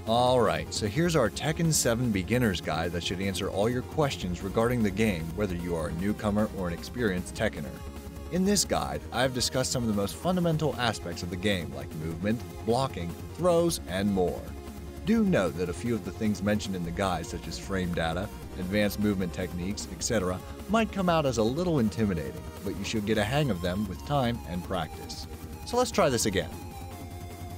Alright, so here's our Tekken 7 beginner's guide that should answer all your questions regarding the game, whether you are a newcomer or an experienced Tekkener. In this guide, I have discussed some of the most fundamental aspects of the game, like movement, blocking, throws, and more. Do note that a few of the things mentioned in the guide, such as frame data, advanced movement techniques, etc., might come out as a little intimidating, but you should get a hang of them with time and practice. So let's try this again.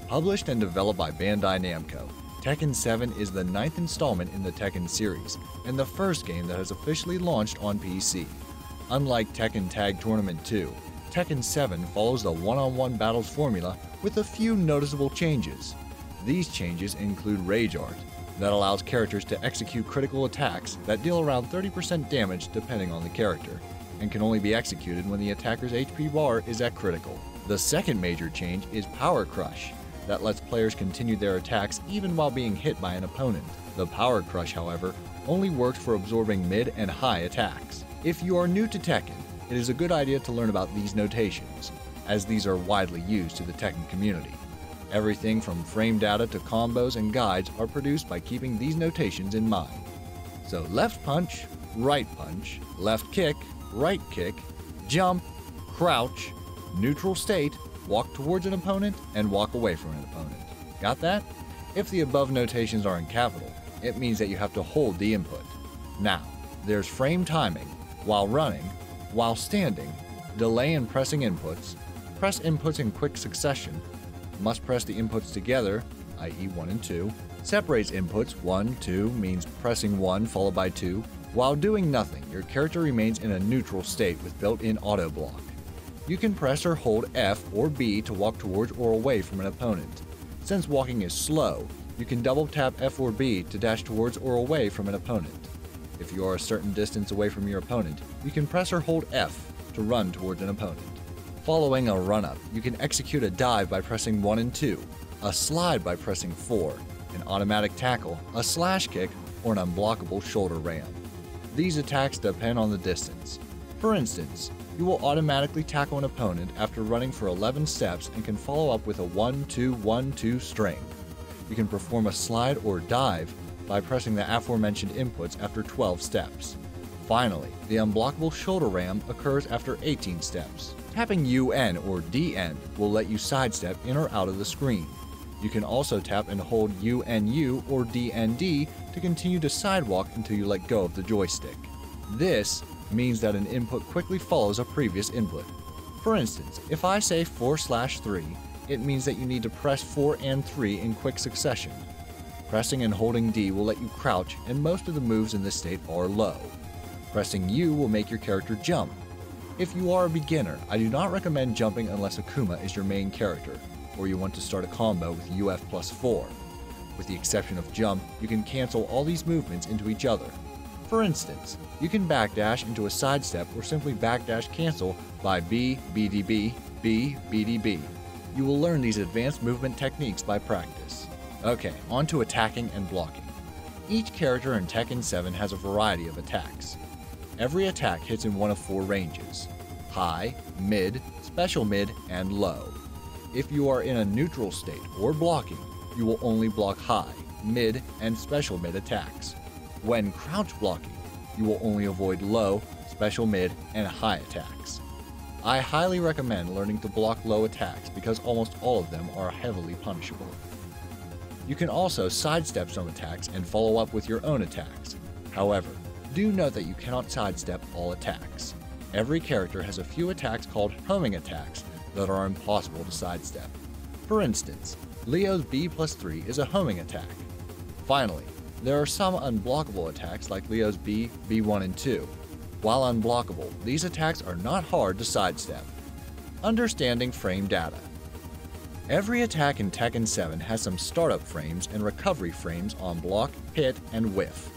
Published and developed by Bandai Namco, Tekken 7 is the 9th installment in the Tekken series, and the first game that has officially launched on PC. Unlike Tekken Tag Tournament 2, Tekken 7 follows the one-on-one battles formula with a few noticeable changes. These changes include Rage Art, that allows characters to execute critical attacks that deal around 30% damage depending on the character, and can only be executed when the attacker's HP bar is at critical. The second major change is Power Crush, that lets players continue their attacks even while being hit by an opponent. The Power Crush, however, only works for absorbing mid and high attacks. If you are new to Tekken, it is a good idea to learn about these notations, as these are widely used to the Tekken community. Everything from frame data to combos and guides are produced by keeping these notations in mind. So left punch, left kick, right kick, jump, crouch, neutral state, walk towards an opponent, and walk away from an opponent. Got that? If the above notations are in capital, it means that you have to hold the input. Now, there's frame timing, while running, while standing, delay in pressing inputs, press inputs in quick succession, must press the inputs together, i.e. 1 and 2, separates inputs, 1, 2 means pressing 1 followed by 2. While doing nothing, your character remains in a neutral state with built-in auto block. You can press or hold F or B to walk towards or away from an opponent. Since walking is slow, you can double tap F or B to dash towards or away from an opponent. If you are a certain distance away from your opponent, you can press or hold F to run towards an opponent. Following a run-up, you can execute a dive by pressing 1 and 2, a slide by pressing 4, an automatic tackle, a slash kick, or an unblockable shoulder ram. These attacks depend on the distance. For instance, you will automatically tackle an opponent after running for 11 steps and can follow up with a 1-2-1-2 string. You can perform a slide or dive by pressing the aforementioned inputs after 12 steps. Finally, the unblockable shoulder ram occurs after 18 steps. Tapping UN or DN will let you sidestep in or out of the screen. You can also tap and hold UNU or DND to continue to sidewalk until you let go of the joystick. This means that an input quickly follows a previous input. For instance, if I say 4/3, it means that you need to press 4 and 3 in quick succession. Pressing and holding D will let you crouch, and most of the moves in this state are low. Pressing U will make your character jump. If you are a beginner, I do not recommend jumping unless Akuma is your main character, or you want to start a combo with UF plus 4. With the exception of jump, you can cancel all these movements into each other. For instance, you can backdash into a sidestep or simply backdash cancel by B, BDB, B, BDB. You will learn these advanced movement techniques by practice. Okay, on to attacking and blocking. Each character in Tekken 7 has a variety of attacks. Every attack hits in one of 4 ranges: high, mid, special mid, and low. If you are in a neutral state or blocking, you will only block high, mid, and special mid attacks. When crouch blocking, you will only avoid low, special mid, and high attacks. I highly recommend learning to block low attacks because almost all of them are heavily punishable. You can also sidestep some attacks and follow up with your own attacks. However, do note that you cannot sidestep all attacks. Every character has a few attacks called homing attacks that are impossible to sidestep. For instance, Leo's B+3 is a homing attack. Finally, there are some unblockable attacks like Leo's B, B1 and 2. While unblockable, these attacks are not hard to sidestep. Understanding frame data. Every attack in Tekken 7 has some startup frames and recovery frames on block, hit, and whiff.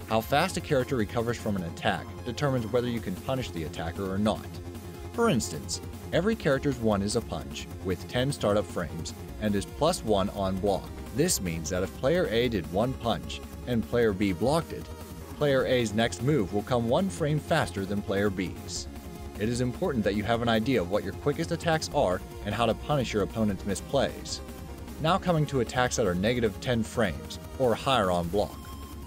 How fast a character recovers from an attack determines whether you can punish the attacker or not. For instance, every character's 1 is a punch, with 10 startup frames, and is +1 on block. This means that if player A did 1 punch, and player B blocked it, player A's next move will come 1 frame faster than player B's. It is important that you have an idea of what your quickest attacks are and how to punish your opponent's misplays. Now coming to attacks that are negative 10 frames, or higher on block.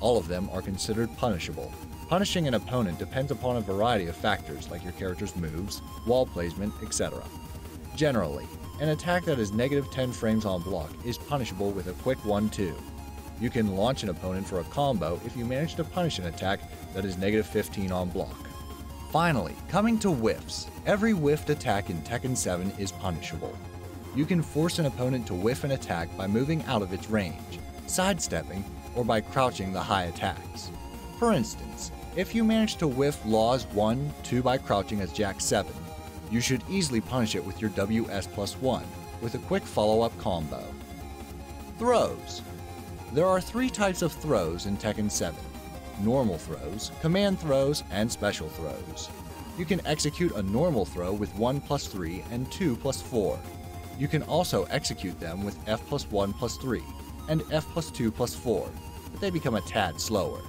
All of them are considered punishable. Punishing an opponent depends upon a variety of factors like your character's moves, wall placement, etc. Generally, an attack that is negative 10 frames on block is punishable with a quick 1-2. You can launch an opponent for a combo if you manage to punish an attack that is negative 15 on block. Finally, coming to whiffs. Every whiffed attack in Tekken 7 is punishable. You can force an opponent to whiff an attack by moving out of its range, sidestepping, or by crouching the high attacks. For instance, if you manage to whiff Law's 1-2 by crouching as Jack 7, you should easily punish it with your WS+1 with a quick follow-up combo. Throws. There are 3 types of throws in Tekken 7. Normal throws, command throws, and special throws. You can execute a normal throw with 1+3 and 2+4. You can also execute them with F+1+3 and F+2+4, but they become a tad slower.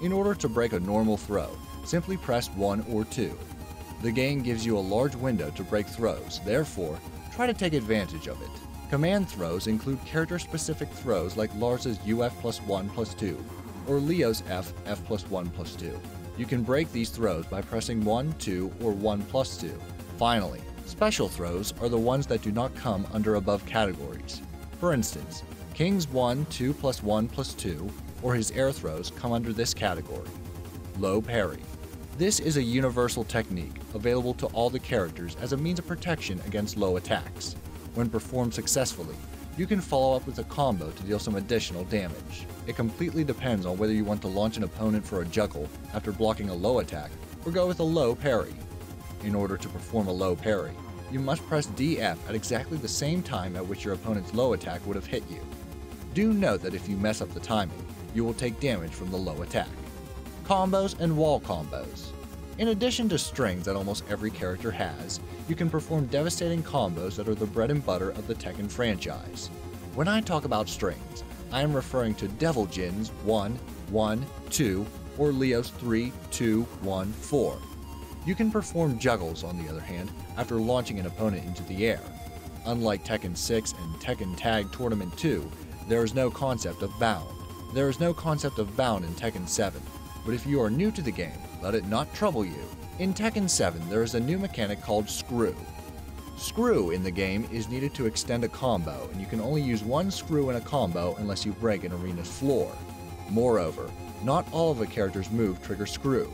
In order to break a normal throw, simply press 1 or 2. The game gives you a large window to break throws, therefore, try to take advantage of it. Command throws include character-specific throws like Lars's UF+1+2 or Leo's F+1+2. You can break these throws by pressing 1, 2, or 1+2. Finally, special throws are the ones that do not come under above categories. For instance, King's 1-2+1+2 or his air throws come under this category. Low parry. This is a universal technique available to all the characters as a means of protection against low attacks. When performed successfully, you can follow up with a combo to deal some additional damage. It completely depends on whether you want to launch an opponent for a juggle after blocking a low attack or go with a low parry. In order to perform a low parry, you must press DF at exactly the same time at which your opponent's low attack would have hit you. Do note that if you mess up the timing, you will take damage from the low attack. Combos and wall combos. In addition to strings that almost every character has, you can perform devastating combos that are the bread and butter of the Tekken franchise. When I talk about strings, I am referring to Devil Jin's 1-1-2 or Leo's 3-2-1-4. You can perform juggles, on the other hand, after launching an opponent into the air. Unlike Tekken 6 and Tekken Tag Tournament 2, there is no concept of bound. There is no concept of bound in Tekken 7, but if you are new to the game, let it not trouble you. In Tekken 7, there is a new mechanic called screw. Screw in the game is needed to extend a combo, and you can only use one screw in a combo unless you break an arena's floor. Moreover, not all of a character's move triggers screw.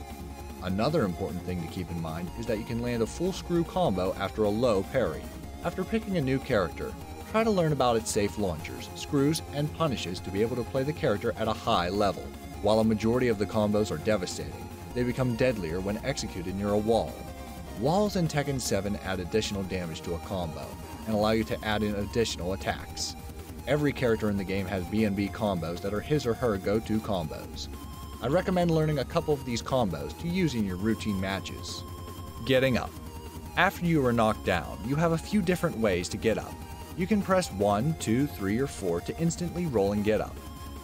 Another important thing to keep in mind is that you can land a full screw combo after a low parry. After picking a new character, try to learn about its safe launchers, screws, and punishes to be able to play the character at a high level. While a majority of the combos are devastating, they become deadlier when executed near a wall. Walls in Tekken 7 add additional damage to a combo and allow you to add in additional attacks. Every character in the game has B&B combos that are his or her go-to combos. I recommend learning a couple of these combos to use in your routine matches. Getting up. After you are knocked down, you have a few different ways to get up. You can press 1, 2, 3, or 4 to instantly roll and get up.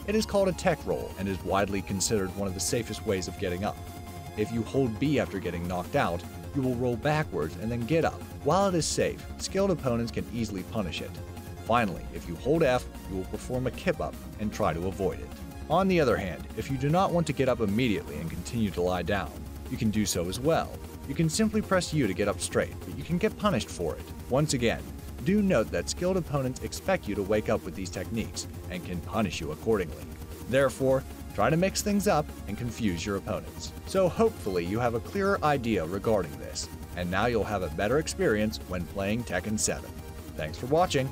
It is called a tech roll and is widely considered one of the safest ways of getting up. If you hold B after getting knocked out, you will roll backwards and then get up. While it is safe, skilled opponents can easily punish it. Finally, if you hold F, you will perform a kip up and try to avoid it. On the other hand, if you do not want to get up immediately and continue to lie down, you can do so as well. You can simply press U to get up straight, but you can get punished for it. Once again, do note that skilled opponents expect you to wake up with these techniques and can punish you accordingly. Therefore, try to mix things up and confuse your opponents. So hopefully you have a clearer idea regarding this, and now you'll have a better experience when playing Tekken 7. Thanks for watching!